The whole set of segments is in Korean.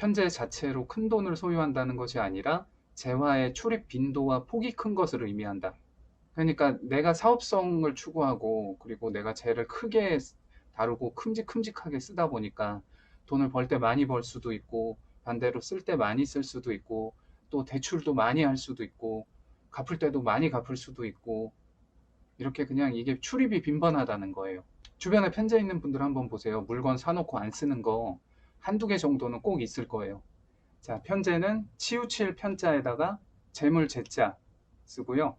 편재 자체로 큰 돈을 소유한다는 것이 아니라 재화의 출입 빈도와 폭이 큰 것을 의미한다. 그러니까 내가 사업성을 추구하고 그리고 내가 재를 크게 다루고 큼직큼직하게 쓰다 보니까 돈을 벌 때 많이 벌 수도 있고 반대로 쓸 때 많이 쓸 수도 있고 또 대출도 많이 할 수도 있고 갚을 때도 많이 갚을 수도 있고 이렇게 그냥 이게 출입이 빈번하다는 거예요. 주변에 편재 있는 분들 한번 보세요. 물건 사놓고 안 쓰는 거 한두 개 정도는 꼭 있을 거예요. 자, 편재는 치우칠 편자에다가 재물 재자 쓰고요.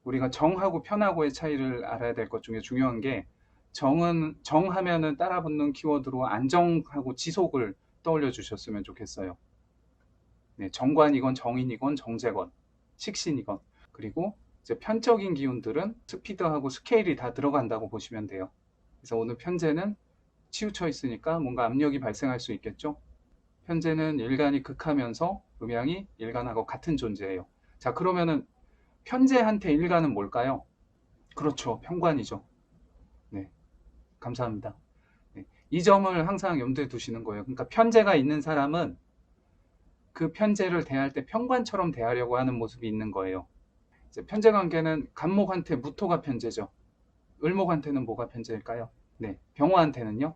우리가 정하고 편하고의 차이를 알아야 될 것 중에 중요한 게 정하면은 따라붙는 키워드로 안정하고 지속을 떠올려 주셨으면 좋겠어요. 네, 정관이건 정인이건 정제건 식신이건 그리고 이제 편적인 기운들은 스피드하고 스케일이 다 들어간다고 보시면 돼요. 그래서 오늘 편재는 치우쳐 있으니까 뭔가 압력이 발생할 수 있겠죠. 편재는 일간이 극하면서 음양이 일간하고 같은 존재예요. 자, 그러면은 편재한테 일간은 뭘까요? 그렇죠. 편관이죠. 네, 감사합니다. 네, 이 점을 항상 염두에 두시는 거예요. 그러니까 편재가 있는 사람은 그 편재를 대할 때 편관처럼 대하려고 하는 모습이 있는 거예요. 이제 편재 관계는 간목한테 무토가 편재죠. 을목한테는 뭐가 편재일까요? 네, 병화한테는요?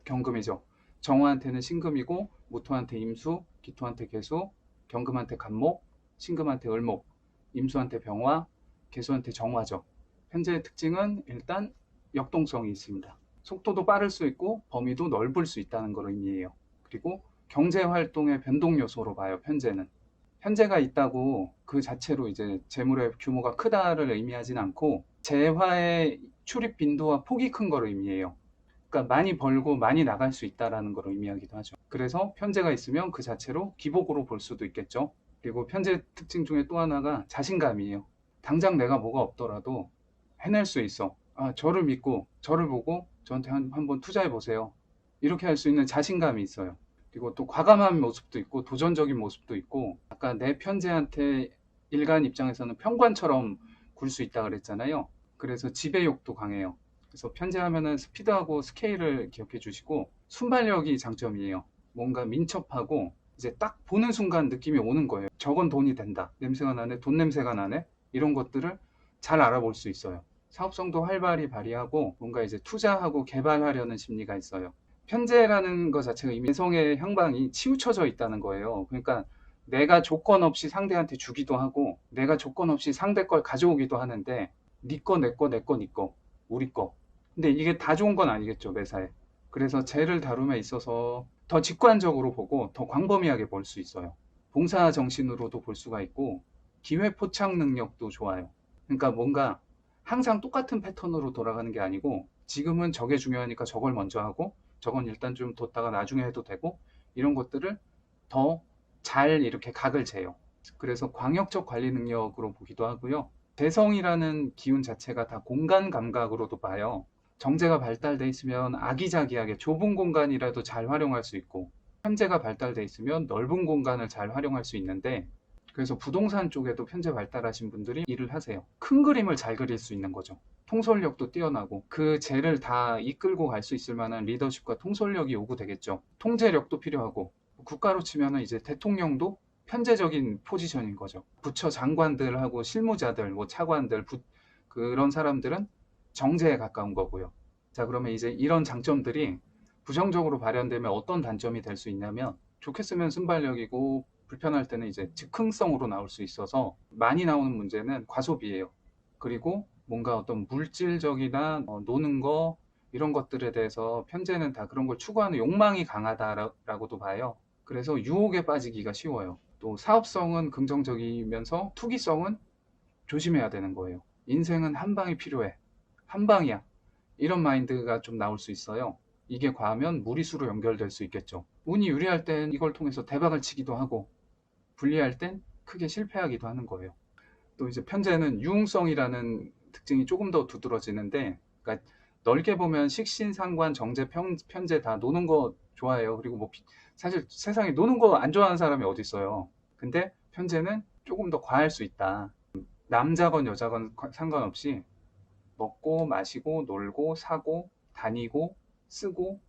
경금이죠. 정화한테는 신금이고 무토한테 임수, 기토한테 계수, 경금한테 간목, 신금한테 을목, 임수한테 병화, 계수한테 정화죠. 편재의 특징은 일단 역동성이 있습니다. 속도도 빠를 수 있고 범위도 넓을 수 있다는 걸 의미해요. 그리고 경제 활동의 변동 요소로 봐요. 편재는. 편재가 있다고 그 자체로 이제 재물의 규모가 크다를 의미하진 않고 재화의 출입 빈도와 폭이 큰 걸 의미해요. 그러니까 많이 벌고 많이 나갈 수 있다라는 걸 의미하기도 하죠. 그래서 편재가 있으면 그 자체로 기복으로 볼 수도 있겠죠. 그리고 편재 특징 중에 또 하나가 자신감이에요. 당장 내가 뭐가 없더라도 해낼 수 있어. 아, 저를 믿고 저를 보고 저한테 한번 투자해 보세요. 이렇게 할 수 있는 자신감이 있어요. 그리고 또 과감한 모습도 있고 도전적인 모습도 있고 아까 내 편재한테 일간 입장에서는 편관처럼 굴 수 있다 그랬잖아요. 그래서 지배욕도 강해요. 그래서 편재하면은 스피드하고 스케일을 기억해 주시고 순발력이 장점이에요. 뭔가 민첩하고 이제 딱 보는 순간 느낌이 오는 거예요. 저건 돈이 된다. 냄새가 나네. 돈 냄새가 나네. 이런 것들을 잘 알아볼 수 있어요. 사업성도 활발히 발휘하고 뭔가 이제 투자하고 개발하려는 심리가 있어요. 편재라는 것 자체가 이미 내성의 향방이 치우쳐져 있다는 거예요. 그러니까 내가 조건 없이 상대한테 주기도 하고 내가 조건 없이 상대 걸 가져오기도 하는데 네 거, 내 거, 내 거, 네 거, 우리 거. 근데 이게 다 좋은 건 아니겠죠, 매사에. 그래서 재를 다룸에 있어서 더 직관적으로 보고 더 광범위하게 볼 수 있어요. 봉사 정신으로도 볼 수가 있고 기회 포착 능력도 좋아요. 그러니까 뭔가 항상 똑같은 패턴으로 돌아가는 게 아니고 지금은 저게 중요하니까 저걸 먼저 하고 저건 일단 좀 뒀다가 나중에 해도 되고 이런 것들을 더 잘 이렇게 각을 재요. 그래서 광역적 관리 능력으로 보기도 하고요. 대성이라는 기운 자체가 다 공간 감각으로도 봐요. 정제가 발달돼 있으면 아기자기하게 좁은 공간이라도 잘 활용할 수 있고 편재가 발달돼 있으면 넓은 공간을 잘 활용할 수 있는데 그래서 부동산 쪽에도 편재 발달하신 분들이 일을 하세요. 큰 그림을 잘 그릴 수 있는 거죠. 통솔력도 뛰어나고 그 재를 다 이끌고 갈 수 있을 만한 리더십과 통솔력이 요구되겠죠. 통제력도 필요하고 국가로 치면은 이제 대통령도 편재적인 포지션인 거죠. 부처 장관들하고 실무자들, 뭐 차관들, 그런 사람들은 정제에 가까운 거고요. 자, 그러면 이제 이런 장점들이 부정적으로 발현되면 어떤 단점이 될 수 있냐면 좋게 쓰면 순발력이고 불편할 때는 이제 즉흥성으로 나올 수 있어서 많이 나오는 문제는 과소비예요. 그리고 뭔가 어떤 물질적이나 노는 거 이런 것들에 대해서 편재는 다 그런 걸 추구하는 욕망이 강하다라고도 봐요. 그래서 유혹에 빠지기가 쉬워요. 또 사업성은 긍정적이면서 투기성은 조심해야 되는 거예요. 인생은 한 방이 필요해. 한 방이야. 이런 마인드가 좀 나올 수 있어요. 이게 과하면 무리수로 연결될 수 있겠죠. 운이 유리할 땐 이걸 통해서 대박을 치기도 하고 불리할 땐 크게 실패하기도 하는 거예요. 또 이제 편재는 유흥성이라는 특징이 조금 더 두드러지는데 그러니까 넓게 보면 식신, 상관, 정제, 편재 다 노는 거 좋아해요. 그리고 뭐 사실 세상에 노는 거 안 좋아하는 사람이 어디 있어요. 근데 편재는 조금 더 과할 수 있다. 남자건 여자건 상관없이 먹고 마시고 놀고 사고 다니고 쓰고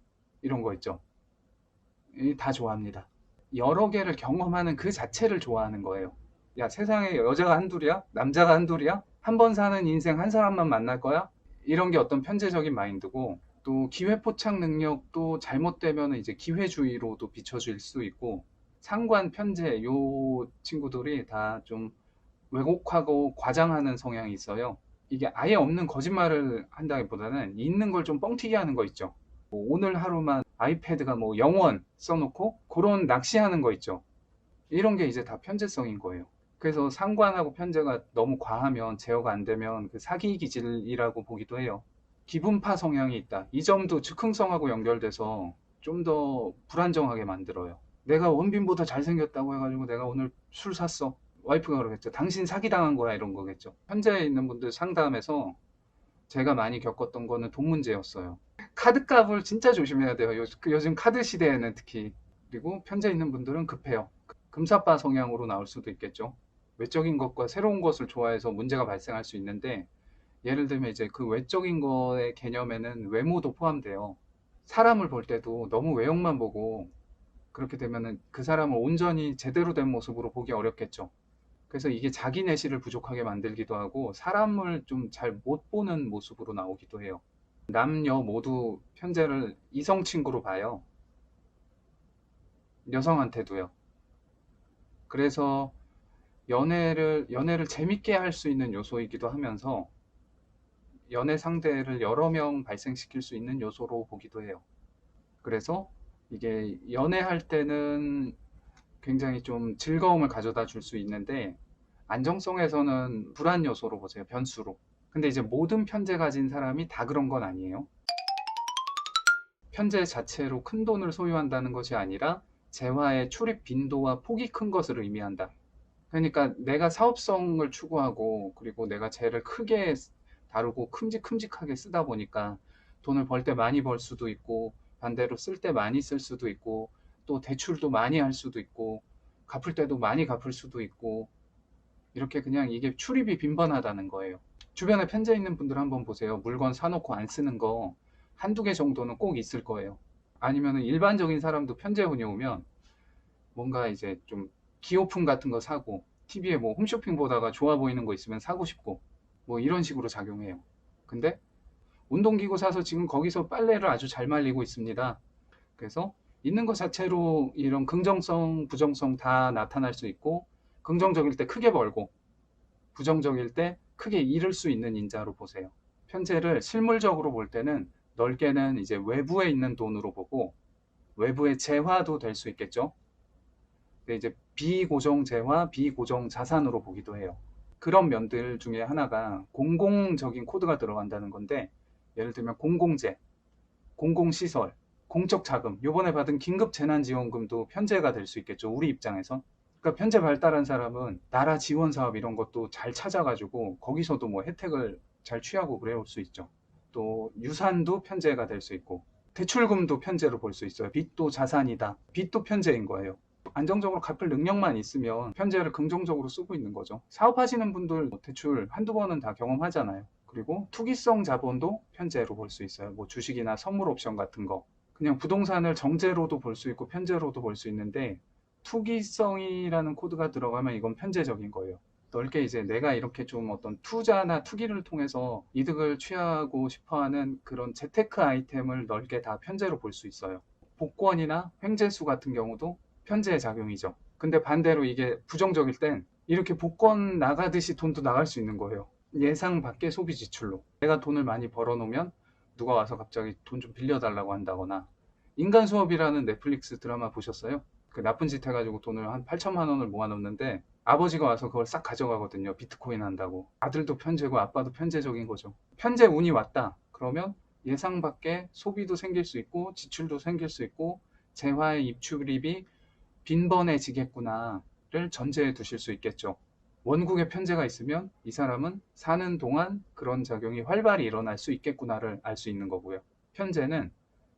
이런 거 있죠. 다 좋아합니다. 여러 개를 경험하는 그 자체를 좋아하는 거예요. 야, 세상에 여자가 한둘이야? 남자가 한둘이야? 한 번 사는 인생 한 사람만 만날 거야? 이런 게 어떤 편제적인 마인드고, 또 기회 포착 능력도 잘못되면 이제 기회주의로도 비춰질 수 있고, 상관, 편제, 요 친구들이 다 좀 왜곡하고 과장하는 성향이 있어요. 이게 아예 없는 거짓말을 한다기보다는 있는 걸 좀 뻥튀기 하는 거 있죠. 뭐 오늘 하루만 아이패드가 뭐 영원 써놓고 그런 낚시하는 거 있죠. 이런 게 이제 다 편제성인 거예요. 그래서 상관하고 편제가 너무 과하면 제어가 안 되면 그 사기 기질이라고 보기도 해요. 기분파 성향이 있다. 이 점도 즉흥성하고 연결돼서 좀 더 불안정하게 만들어요. 내가 원빈보다 잘생겼다고 해가지고 내가 오늘 술 샀어. 와이프가 그러겠죠. 당신 사기당한 거야, 이런 거겠죠. 현재 있는 분들 상담에서 제가 많이 겪었던 거는 돈 문제였어요. 카드값을 진짜 조심해야 돼요. 요즘 카드 시대에는 특히. 그리고 편제 있는 분들은 급해요. 금사빠 성향으로 나올 수도 있겠죠. 외적인 것과 새로운 것을 좋아해서 문제가 발생할 수 있는데, 예를 들면 이제 그 외적인 거의 개념에는 외모도 포함돼요. 사람을 볼 때도 너무 외형만 보고 그렇게 되면은 그 사람을 온전히 제대로 된 모습으로 보기 어렵겠죠. 그래서 이게 자기 내실을 부족하게 만들기도 하고 사람을 좀 잘 못 보는 모습으로 나오기도 해요. 남녀 모두 편제를 이성 친구로 봐요. 여성한테도요. 그래서 연애를 재밌게 할 수 있는 요소이기도 하면서 연애 상대를 여러 명 발생시킬 수 있는 요소로 보기도 해요. 그래서 이게 연애할 때는 굉장히 좀 즐거움을 가져다 줄 수 있는데 안정성에서는 불안 요소로 보세요. 변수로. 근데 이제 모든 편제 가진 사람이 다 그런 건 아니에요. 편제 자체로 큰 돈을 소유한다는 것이 아니라 재화의 출입 빈도와 폭이 큰 것을 의미한다. 그러니까 내가 사업성을 추구하고 그리고 내가 재를 크게 다루고 큼직큼직하게 쓰다 보니까 돈을 벌 때 많이 벌 수도 있고 반대로 쓸 때 많이 쓸 수도 있고 또 대출도 많이 할 수도 있고 갚을 때도 많이 갚을 수도 있고 이렇게 그냥 이게 출입이 빈번하다는 거예요. 주변에 편제 있는 분들 한번 보세요. 물건 사놓고 안 쓰는 거 한두 개 정도는 꼭 있을 거예요. 아니면 일반적인 사람도 편제 운이 오면 뭔가 이제 좀 기호품 같은 거 사고 TV에 뭐 홈쇼핑 보다가 좋아 보이는 거 있으면 사고 싶고 뭐 이런 식으로 작용해요. 근데 운동기구 사서 지금 거기서 빨래를 아주 잘 말리고 있습니다. 그래서 있는 것 자체로 이런 긍정성, 부정성 다 나타날 수 있고 긍정적일 때 크게 벌고 부정적일 때 크게 잃을 수 있는 인자로 보세요. 편제를 실물적으로 볼 때는 넓게는 이제 외부에 있는 돈으로 보고 외부의 재화도 될 수 있겠죠. 근데 이제 비고정 재화, 비고정 자산으로 보기도 해요. 그런 면들 중에 하나가 공공적인 코드가 들어간다는 건데 예를 들면 공공재, 공공시설, 공적 자금, 요번에 받은 긴급 재난지원금도 편제가 될 수 있겠죠. 우리 입장에서. 그러니까 편제 발달한 사람은 나라 지원 사업 이런 것도 잘 찾아가지고 거기서도 뭐 혜택을 잘 취하고 그래올 수 있죠. 또 유산도 편제가 될 수 있고 대출금도 편제로 볼 수 있어요. 빚도 자산이다. 빚도 편제인 거예요. 안정적으로 갚을 능력만 있으면 편제를 긍정적으로 쓰고 있는 거죠. 사업하시는 분들 대출 한두 번은 다 경험하잖아요. 그리고 투기성 자본도 편제로 볼 수 있어요. 뭐 주식이나 선물 옵션 같은 거. 그냥 부동산을 정제로도 볼 수 있고 편제로도 볼 수 있는데 투기성이라는 코드가 들어가면 이건 편제적인 거예요. 넓게 이제 내가 이렇게 좀 어떤 투자나 투기를 통해서 이득을 취하고 싶어하는 그런 재테크 아이템을 넓게 다 편제로 볼 수 있어요. 복권이나 횡재수 같은 경우도 편제의 작용이죠. 근데 반대로 이게 부정적일 땐 이렇게 복권 나가듯이 돈도 나갈 수 있는 거예요. 예상 밖의 소비 지출로. 내가 돈을 많이 벌어놓으면 누가 와서 갑자기 돈 좀 빌려달라고 한다거나. 인간 수업이라는 넷플릭스 드라마 보셨어요? 그 나쁜 짓 해가지고 돈을 한 8천만 원을 모아놓는데 아버지가 와서 그걸 싹 가져가거든요. 비트코인 한다고. 아들도 편제고 아빠도 편제적인 거죠. 편제 운이 왔다. 그러면 예상 밖의 소비도 생길 수 있고 지출도 생길 수 있고 재화의 입출입이 빈번해지겠구나를 전제해 두실 수 있겠죠. 원국에 편제가 있으면 이 사람은 사는 동안 그런 작용이 활발히 일어날 수 있겠구나를 알 수 있는 거고요. 편제는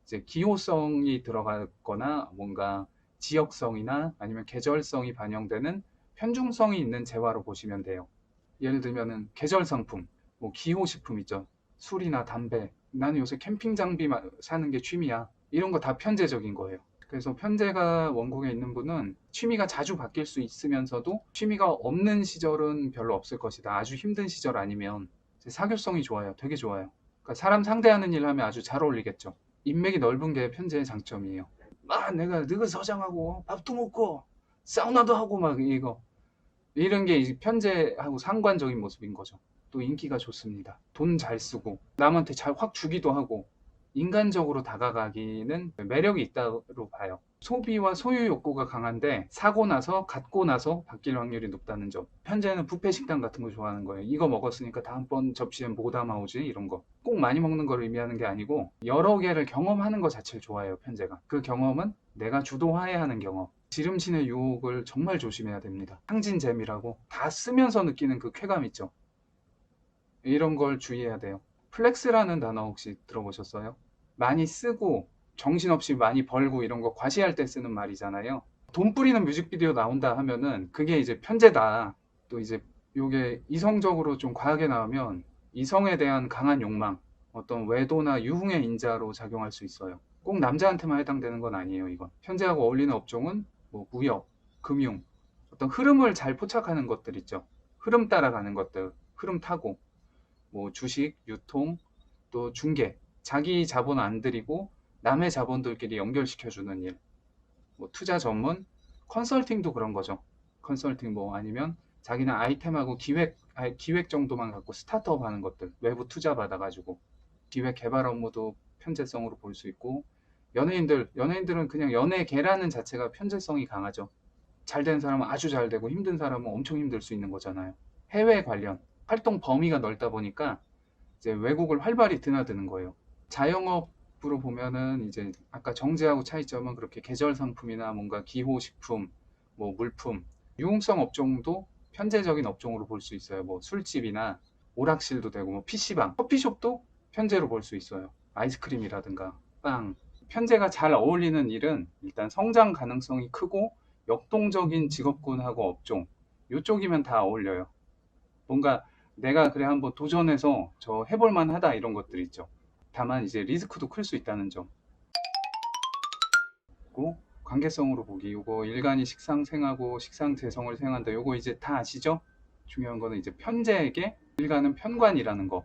이제 기호성이 들어가거나 뭔가 지역성이나 아니면 계절성이 반영되는 편중성이 있는 재화로 보시면 돼요. 예를 들면은 계절 상품, 뭐 기호식품 있죠. 술이나 담배. 나는 요새 캠핑 장비 사는 게 취미야. 이런 거 다 편제적인 거예요. 그래서 편제가 원국에 있는 분은 취미가 자주 바뀔 수 있으면서도 취미가 없는 시절은 별로 없을 것이다. 아주 힘든 시절 아니면 사교성이 좋아요. 되게 좋아요. 그러니까 사람 상대하는 일 하면 아주 잘 어울리겠죠. 인맥이 넓은 게 편제의 장점이에요. 막 내가 너그 서장하고 밥도 먹고 사우나도 하고 막 이거 이런 게 이제 편제하고 상관적인 모습인 거죠. 또 인기가 좋습니다. 돈 잘 쓰고 남한테 잘 확 주기도 하고 인간적으로 다가가기는 매력이 있다고 봐요. 소비와 소유 욕구가 강한데 사고 나서 갖고 나서 바뀔 확률이 높다는 점. 현재는 뷔페 식당 같은 거 좋아하는 거예요. 이거 먹었으니까 다음번 접시엔 뭐 담아오지 이런 거. 꼭 많이 먹는 걸 의미하는 게 아니고 여러 개를 경험하는 것 자체를 좋아해요. 편제가. 그 경험은 내가 주도하에 하는 경험. 지름신의 유혹을 정말 조심해야 됩니다. 상진잼이라고 다 쓰면서 느끼는 그 쾌감 있죠. 이런 걸 주의해야 돼요. 플렉스라는 단어 혹시 들어보셨어요? 많이 쓰고 정신없이 많이 벌고 이런 거 과시할 때 쓰는 말이잖아요. 돈 뿌리는 뮤직비디오 나온다 하면은 그게 이제 편제다. 또 이제 요게 이성적으로 좀 과하게 나오면 이성에 대한 강한 욕망, 어떤 외도나 유흥의 인자로 작용할 수 있어요. 꼭 남자한테만 해당되는 건 아니에요, 이건. 편제하고 어울리는 업종은 뭐 무역, 금융, 어떤 흐름을 잘 포착하는 것들 있죠. 흐름 따라가는 것들, 흐름 타고 뭐 주식, 유통, 또 중개, 자기 자본 안 들이고 남의 자본들끼리 연결시켜주는 일, 뭐 투자 전문, 컨설팅도 그런 거죠. 컨설팅 뭐 아니면 자기는 아이템하고 기획 정도만 갖고 스타트업 하는 것들, 외부 투자 받아가지고 기획 개발 업무도 편제성으로 볼 수 있고 연예인들은 그냥 연예계라는 자체가 편제성이 강하죠. 잘 되는 사람은 아주 잘 되고 힘든 사람은 엄청 힘들 수 있는 거잖아요. 해외 관련 활동 범위가 넓다 보니까 이제 외국을 활발히 드나드는 거예요. 자영업으로 보면은 이제 아까 정제하고 차이점은 그렇게 계절 상품이나 뭔가 기호식품, 뭐 물품, 유흥성 업종도 편제적인 업종으로 볼 수 있어요. 뭐 술집이나 오락실도 되고 뭐 PC방, 커피숍도 편제로 볼 수 있어요. 아이스크림이라든가 빵. 편제가 잘 어울리는 일은 일단 성장 가능성이 크고 역동적인 직업군하고 업종 이쪽이면 다 어울려요. 뭔가 내가 그래 한번 도전해서 저 해볼 만하다 이런 것들 있죠. 다만 이제 리스크도 클 수 있다는 점. 고 관계성으로 보기 요거 일간이 식상생하고 식상재성을 생한다 요거 이제 다 아시죠? 중요한 거는 이제 편제에게 일간은 편관이라는 거.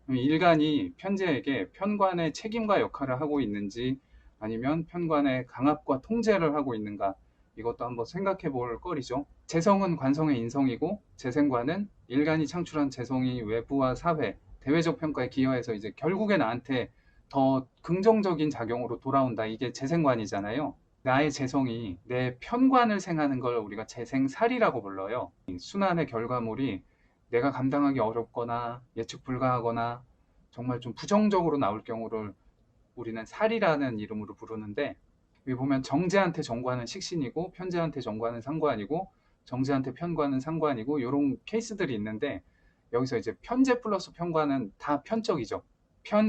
일간이 편제에게 편관의 책임과 역할을 하고 있는지 아니면 편관의 강압과 통제를 하고 있는가 이것도 한번 생각해 볼 거리죠. 재성은 관성의 인성이고 재생관은 일간이 창출한 재성이 외부와 사회, 대외적 평가에 기여해서 이제 결국에 나한테 더 긍정적인 작용으로 돌아온다. 이게 재생관이잖아요. 나의 재성이 내 편관을 생하는 걸 우리가 재생살이라고 불러요. 순환의 결과물이 내가 감당하기 어렵거나 예측 불가하거나 정말 좀 부정적으로 나올 경우를 우리는 살이라는 이름으로 부르는데 여기 보면 정제한테 정관은 식신이고 편제한테 정관은 상관이고 정제한테 편관은 상관이고 이런 케이스들이 있는데 여기서 이제 편제 플러스 편관은 다 편적이죠.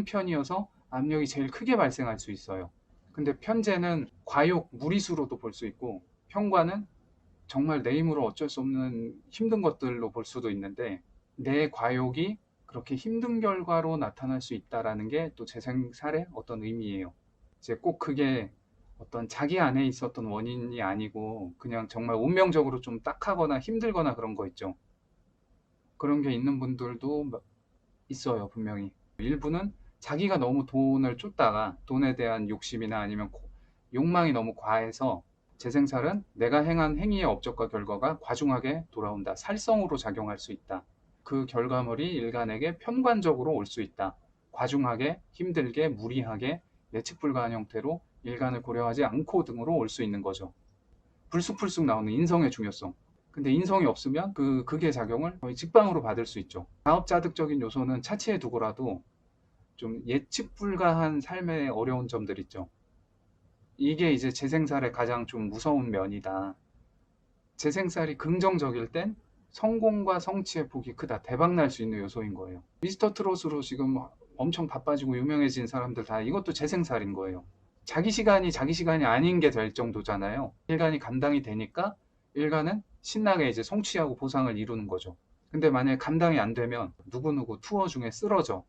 편이어서 압력이 제일 크게 발생할 수 있어요. 근데 편제는 과욕, 무리수로도 볼 수 있고 편관은 정말 내 힘으로 어쩔 수 없는 힘든 것들로 볼 수도 있는데 내 과욕이 그렇게 힘든 결과로 나타날 수 있다라는 게 또 재생살의 어떤 의미예요. 이제 꼭 그게 어떤 자기 안에 있었던 원인이 아니고 그냥 정말 운명적으로 좀 딱하거나 힘들거나 그런 거 있죠. 그런 게 있는 분들도 있어요, 분명히. 일부는 자기가 너무 돈을 쫓다가 돈에 대한 욕심이나 아니면 욕망이 너무 과해서 재생살은 내가 행한 행위의 업적과 결과가 과중하게 돌아온다. 살성으로 작용할 수 있다. 그 결과물이 일간에게 편관적으로 올 수 있다. 과중하게, 힘들게, 무리하게, 예측 불가한 형태로 일간을 고려하지 않고 등으로 올 수 있는 거죠. 불쑥불쑥 나오는 인성의 중요성. 근데 인성이 없으면 그 극의 작용을 거의 직방으로 받을 수 있죠. 자업자득적인 요소는 차치해 두고라도 좀 예측 불가한 삶의 어려운 점들 있죠. 이게 이제 재생살의 가장 좀 무서운 면이다. 재생살이 긍정적일 땐 성공과 성취의 폭이 크다. 대박 날 수 있는 요소인 거예요. 미스터 트롯으로 지금 엄청 바빠지고 유명해진 사람들 다 이것도 재생살인 거예요. 자기 시간이 아닌 게 될 정도잖아요. 일간이 감당이 되니까 일간은 신나게 이제 성취하고 보상을 이루는 거죠. 근데 만약에 감당이 안 되면 누구누구 투어 중에 쓰러져.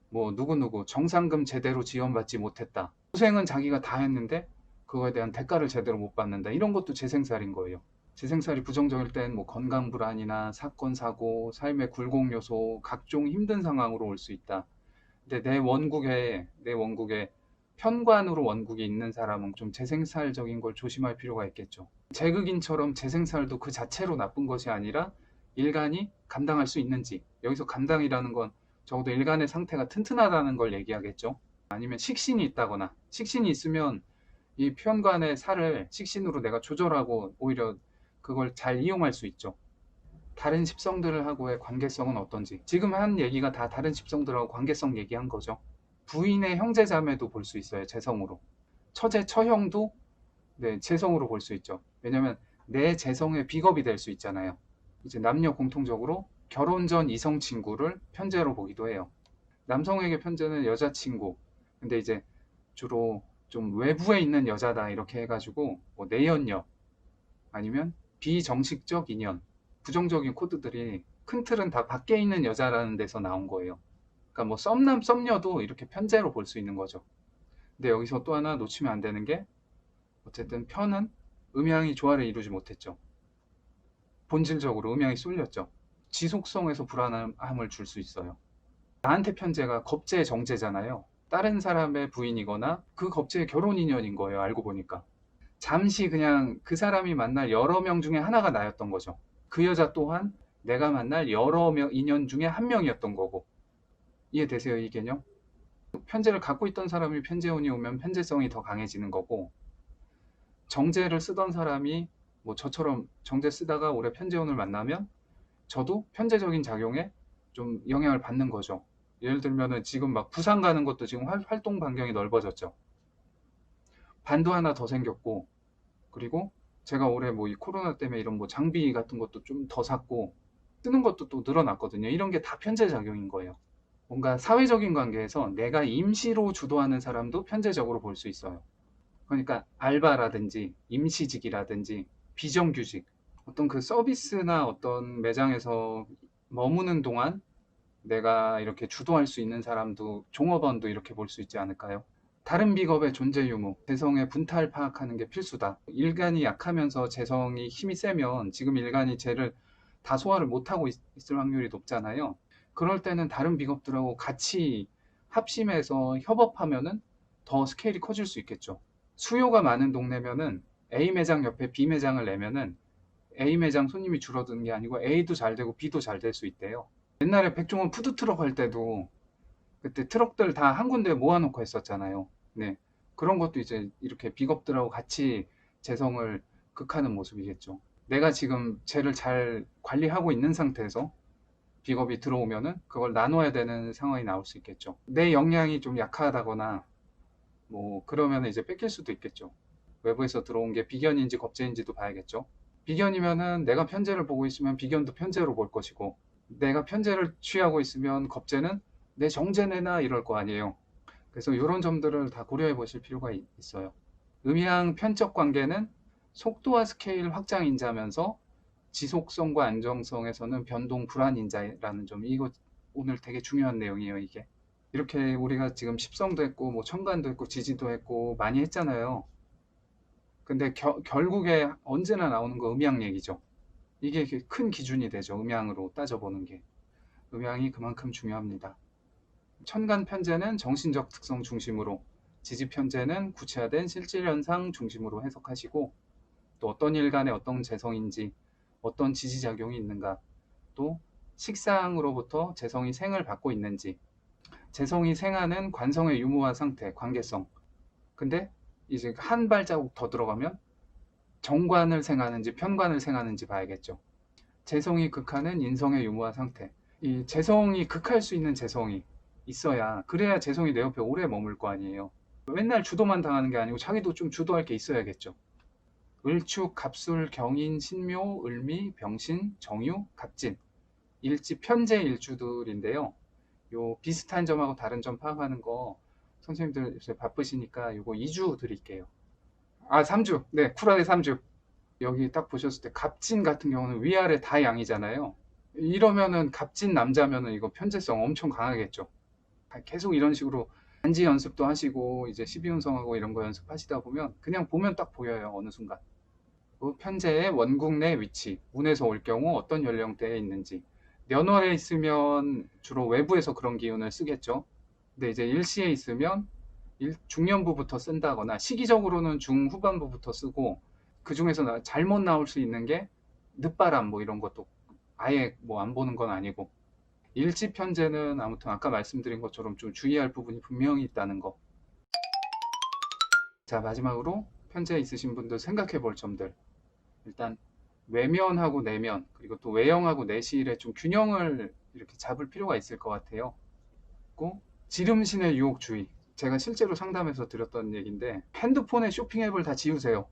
뭐 누구누구 정상금 제대로 지원받지 못했다. 고생은 자기가 다 했는데 그거에 대한 대가를 제대로 못 받는다. 이런 것도 재생살인 거예요. 재생살이 부정적일 땐 뭐 건강 불안이나 사건, 사고, 삶의 굴곡 요소, 각종 힘든 상황으로 올 수 있다. 근데 내 원국에 편관으로 원국이 있는 사람은 좀 재생살적인 걸 조심할 필요가 있겠죠. 재극인처럼 재생살도 그 자체로 나쁜 것이 아니라 일간이 감당할 수 있는지, 여기서 감당이라는 건 적어도 일간의 상태가 튼튼하다는 걸 얘기하겠죠. 아니면 식신이 있다거나, 식신이 있으면 이 편관의 살을 식신으로 내가 조절하고 오히려 그걸 잘 이용할 수 있죠. 다른 십성들하고의 관계성은 어떤지. 지금 한 얘기가 다 다른 십성들하고 관계성 얘기한 거죠. 부인의 형제자매도 볼 수 있어요. 재성으로. 처제, 처형도 네, 재성으로 볼 수 있죠. 왜냐면 내 재성의 비겁이 될 수 있잖아요. 이제 남녀 공통적으로 결혼 전 이성 친구를 편재로 보기도 해요. 남성에게 편재는 여자친구. 근데 이제 주로 좀 외부에 있는 여자다 이렇게 해가지고 뭐 내연녀 아니면 비정식적 인연, 부정적인 코드들이 큰 틀은 다 밖에 있는 여자라는 데서 나온 거예요. 그러니까 뭐 썸남 썸녀도 이렇게 편재로 볼 수 있는 거죠. 근데 여기서 또 하나 놓치면 안 되는 게 어쨌든 편은 음양이 조화를 이루지 못했죠. 본질적으로 음양이 쏠렸죠. 지속성에서 불안함을 줄 수 있어요. 나한테 편재가 겁재 정재잖아요. 다른 사람의 부인이거나 그 겁재의 결혼 인연인 거예요. 알고 보니까. 잠시 그냥 그 사람이 만날 여러 명 중에 하나가 나였던 거죠. 그 여자 또한 내가 만날 여러 명 인연 중에 한 명이었던 거고. 이해되세요, 이 개념? 편재를 갖고 있던 사람이 편재운이 오면 편재성이 더 강해지는 거고, 정재를 쓰던 사람이 뭐 저처럼 정재 쓰다가 올해 편재운을 만나면 저도 편재적인 작용에 좀 영향을 받는 거죠. 예를 들면은 지금 막 부산 가는 것도 지금 활동 반경이 넓어졌죠. 반도 하나 더 생겼고, 그리고 제가 올해 뭐 이 코로나 때문에 이런 뭐 장비 같은 것도 좀 더 샀고, 쓰는 것도 또 늘어났거든요. 이런 게 다 편재작용인 거예요. 뭔가 사회적인 관계에서 내가 임시로 주도하는 사람도 편재적으로 볼 수 있어요. 그러니까 알바라든지 임시직이라든지 비정규직, 어떤 그 서비스나 어떤 매장에서 머무는 동안 내가 이렇게 주도할 수 있는 사람도 종업원도 이렇게 볼 수 있지 않을까요? 다른 비겁의 존재 유무, 재성의 분탈 파악하는 게 필수다. 일간이 약하면서 재성이 힘이 세면 지금 일간이 쟤를 다 소화를 못하고 있을 확률이 높잖아요. 그럴 때는 다른 비겁들하고 같이 합심해서 협업하면은 더 스케일이 커질 수 있겠죠. 수요가 많은 동네면은 A 매장 옆에 B 매장을 내면은 A 매장 손님이 줄어드는 게 아니고 A도 잘 되고 B도 잘 될 수 있대요. 옛날에 백종원 푸드트럭 할 때도 그때 트럭들 다 한 군데 모아놓고 했었잖아요. 네. 그런 것도 이제 이렇게 비겁들하고 같이 재성을 극하는 모습이겠죠. 내가 지금 쟤를 잘 관리하고 있는 상태에서 비겁이 들어오면은 그걸 나눠야 되는 상황이 나올 수 있겠죠. 내 역량이 좀 약하다거나 뭐 그러면 이제 뺏길 수도 있겠죠. 외부에서 들어온 게 비견인지 겁재인지도 봐야겠죠. 비견이면은 내가 편재를 보고 있으면 비견도 편재로 볼 것이고, 내가 편재를 취하고 있으면 겁재는 내 정재내나 이럴 거 아니에요. 그래서 이런 점들을 다 고려해 보실 필요가 있어요. 음양 편적 관계는 속도와 스케일 확장 인자면서 지속성과 안정성에서는 변동 불안 인자라는 점, 이거 오늘 되게 중요한 내용이에요, 이게. 이렇게 우리가 지금 십성도 했고 뭐 천간도 했고 지지도 했고 많이 했잖아요. 근데 결국에 언제나 나오는 거 음양 얘기죠. 이게 큰 기준이 되죠. 음양으로 따져보는 게. 음양이 그만큼 중요합니다. 천간 편제는 정신적 특성 중심으로, 지지 편제는 구체화된 실질 현상 중심으로 해석하시고, 또 어떤 일간의 어떤 재성인지, 어떤 지지작용이 있는가, 또 식상으로부터 재성이 생을 받고 있는지, 재성이 생하는 관성의 유무와 상태, 관계성. 근데 이제 한 발자국 더 들어가면 정관을 생하는지 편관을 생하는지 봐야겠죠. 재성이 극하는 인성의 유무와 상태. 이 재성이 극할 수 있는 재성이 있어야, 그래야 재성이 내 옆에 오래 머물 거 아니에요. 맨날 주도만 당하는 게 아니고 자기도 좀 주도할 게 있어야겠죠. 을축, 갑술, 경인, 신묘, 을미, 병신, 정유, 갑진. 일지 편재 일주들인데요. 요 비슷한 점하고 다른 점 파악하는 거 선생님들 요새 바쁘시니까 요거 2주 드릴게요. 아, 3주. 네, 쿨하게 3주. 여기 딱 보셨을 때 갑진 같은 경우는 위아래 다 양이잖아요. 이러면은 갑진 남자면은 이거 편재성 엄청 강하겠죠. 계속 이런 식으로 단지 연습도 하시고 이제 12운성하고 이런 거 연습하시다 보면 그냥 보면 딱 보여요. 어느 순간. 그 편제의 원국 내 위치, 운에서 올 경우 어떤 연령대에 있는지. 년월에 있으면 주로 외부에서 그런 기운을 쓰겠죠. 근데 이제 일시에 있으면 중년부부터 쓴다거나 시기적으로는 중후반부부터 쓰고 그 중에서 잘못 나올 수 있는 게 늦바람 뭐 이런 것도 아예 뭐 안 보는 건 아니고 일지 편제는 아무튼 아까 말씀드린 것처럼 좀 주의할 부분이 분명히 있다는 거. 자, 마지막으로 편제 있으신 분들 생각해 볼 점들. 일단 외면하고 내면 그리고 또 외형하고 내실의 좀 균형을 이렇게 잡을 필요가 있을 것 같아요. 또 지름신의 유혹주의. 제가 실제로 상담해서 드렸던 얘기인데 핸드폰에 쇼핑 앱을 다 지우세요.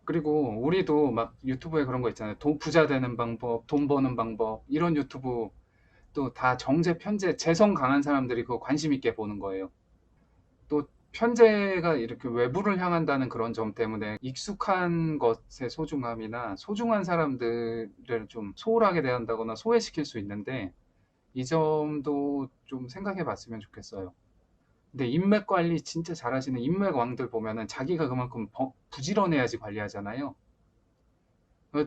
그리고 우리도 막 유튜브에 그런 거 있잖아요. 부자 되는 방법, 돈 버는 방법 이런 유튜브 또 다 정제 편제 재성 강한 사람들이 그거 관심 있게 보는 거예요. 또 편제가 이렇게 외부를 향한다는 그런 점 때문에 익숙한 것의 소중함이나 소중한 사람들을 좀 소홀하게 대한다거나 소외시킬 수 있는데 이 점도 좀 생각해 봤으면 좋겠어요. 근데 인맥 관리 진짜 잘하시는 인맥 왕들 보면은 자기가 그만큼 부지런해야지 관리하잖아요.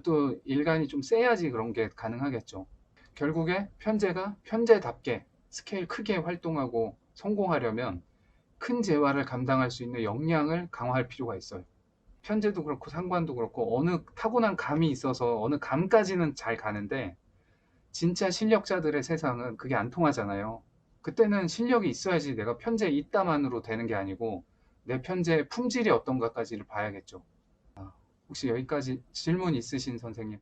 또 일간이 좀 세야지 그런 게 가능하겠죠. 결국에 편제가 편제답게 스케일 크게 활동하고 성공하려면 큰 재화를 감당할 수 있는 역량을 강화할 필요가 있어요. 편제도 그렇고 상관도 그렇고 어느 타고난 감이 있어서 어느 감까지는 잘 가는데 진짜 실력자들의 세상은 그게 안 통하잖아요. 그때는 실력이 있어야지 내가 편제 있다만으로 되는 게 아니고 내 편제의 품질이 어떤가까지를 봐야겠죠. 혹시 여기까지 질문 있으신 선생님?